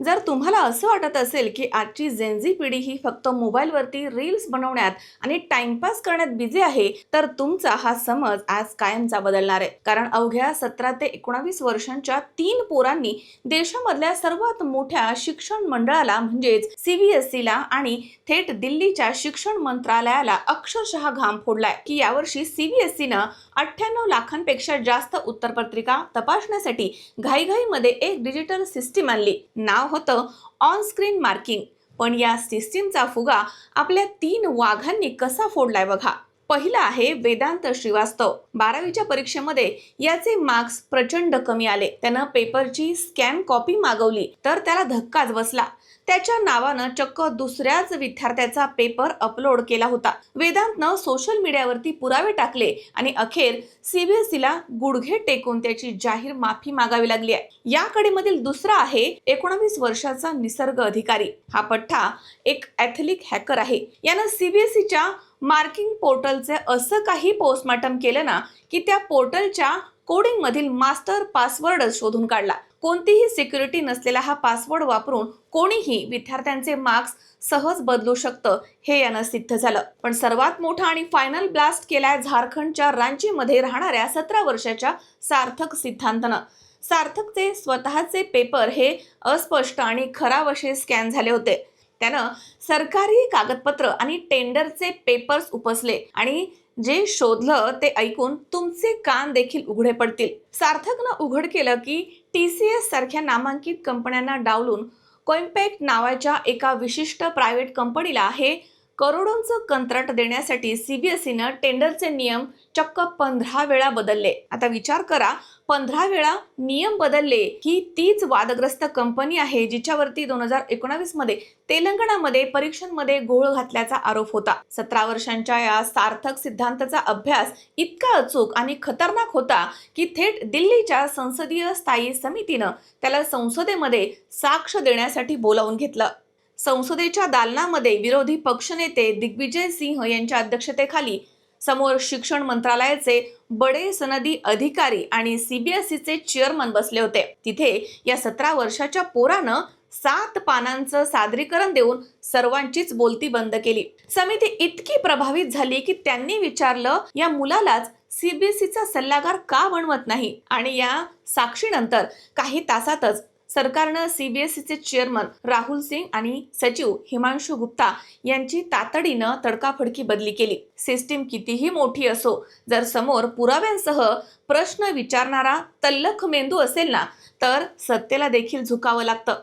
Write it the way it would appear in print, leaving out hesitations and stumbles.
जर तुम्हाला असं वाटत असेल की आजची जेनझी पिढी ही फक्त मोबाईलवरती रील्स बनवण्यात आणि टाइमपास करण्यात बिझी आहे, तर तुमचा हा समज आज कायमचा बदलणार आहे. कारण अवघ्या 17 ते 19 वर्षांच्या 3 पोरांनी देशामधल्या सर्वात मोठ्या शिक्षण मंडळाला म्हणजेच CBSE ला आणि थेट दिल्लीच्या शिक्षण मंत्रालयाला अक्षरशः घाम फोडलाय की यावर्षी CBSE न 98 लाखांपेक्षा जास्त उत्तरपत्रिका तपासण्यासाठी घाईघाईमध्ये एक डिजिटल सिस्टीम आणली. नाव होतं ऑन स्क्रीन मार्किंग. पण या सिस्टीमचा फुगा आपल्या 3 वाघांनी कसा फोडलाय बघा. पहिला आहे वेदांत श्रीवास्तव. 12वीच्या परीक्षेमध्ये याचे मार्क्स प्रचंड कमी आले. त्यानं पेपरची स्कॅन कॉपी मागवली तर त्याला धक्काच बसला. त्याच्या नावानं चक्क दुसऱ्याच विद्यार्थ्याचा पेपर अपलोड केला होता. वेदांतनं सोशल मीडियावरती पुरावे टाकले आणि अखेर CBSE ला गुडघे टेकून त्याची जाहीर माफी मागावी लागली आहे. या कडेमधील दुसरा आहे 19 वर्षाचा निसर्ग अधिकारी. हा पठ्ठा एक ॲथलिक हॅकर आहे. यानं CBSE च्या मार्किंग पोर्टलचे असं काही पोस्टमॉर्टम केलं ना की त्या पोर्टलच्या कोडिंग मधील मास्टर पासवर्ड शोधून काढला. कोणतीही सिक्युरिटी नसलेला हा पासवर्ड वापरून कोणीही विद्यार्थ्यांचे मार्क्स सहज बदलू शकतं हे यानं सिद्ध झालं. पण सर्वात मोठा आणि फायनल ब्लास्ट केलाय झारखंडच्या रांचीमध्ये राहणाऱ्या 17 वर्षाच्या सार्थक सिद्धांतनं. सार्थकचे स्वतःचे पेपर हे अस्पष्ट आणि खराब असे स्कॅन झाले होते. त्यानं सरकारी कागदपत्र आणि टेंडरचे पेपर्स उपसले आणि जे शोधलं ते ऐकून तुमचे कान देखील उघडे पडतील. सार्थकनं उघड केलं की TCS सारख्या नामांकित कंपन्यांना डावलून कोइम्पॅक्ट नावाच्या एका विशिष्ट प्रायव्हेट कंपनीला हे करोडोंचं कंत्राट देण्यासाठी CBSE न टेंडरचे नियम चक्क 15 वेळा बदलले. आता विचार करा, 15 वेळा नियम बदलले. ही तीच वादग्रस्त कंपनी आहे जिच्यावरती 2019 मध्ये तेलंगणामध्ये परीक्षांमध्ये घोळ घातल्याचा आरोप होता. 17 वर्षांच्या या सार्थक सिद्धांताचा अभ्यास इतका अचूक आणि खतरनाक होता की थेट दिल्लीच्या संसदीय स्थायी समितीनं त्याला संसदेमध्ये साक्ष देण्यासाठी बोलावून घेतलं. संसदेच्या दालनामध्ये विरोधी पक्षनेते दिग्विजय सिंह यांच्या अध्यक्षतेखाली समोर शिक्षण मंत्रालयाचे बडे सनदी अधिकारी आणि CBSE चेअरमन बसले होते. तिथे या 17 वर्षाच्या पोरानं 7 पानांचं सादरीकरण देऊन सर्वांचीच बोलती बंद केली. समिती इतकी प्रभावित झाली की त्यांनी विचारलं, या मुलालाच CBSEचा सल्लागार का बनवत नाही? आणि या साक्षीनंतर काही तासातच सरकारनं CBSEचे चेअरमन राहुल सिंग आणि सचिव हिमांशु गुप्ता यांची तातडीनं तडकाफडकी बदली केली. सिस्टीम कितीही मोठी असो, जर समोर पुराव्यांसह प्रश्न विचारणारा तल्लख मेंदू असेल ना, तर सत्तेला देखील झुकावं लागतं.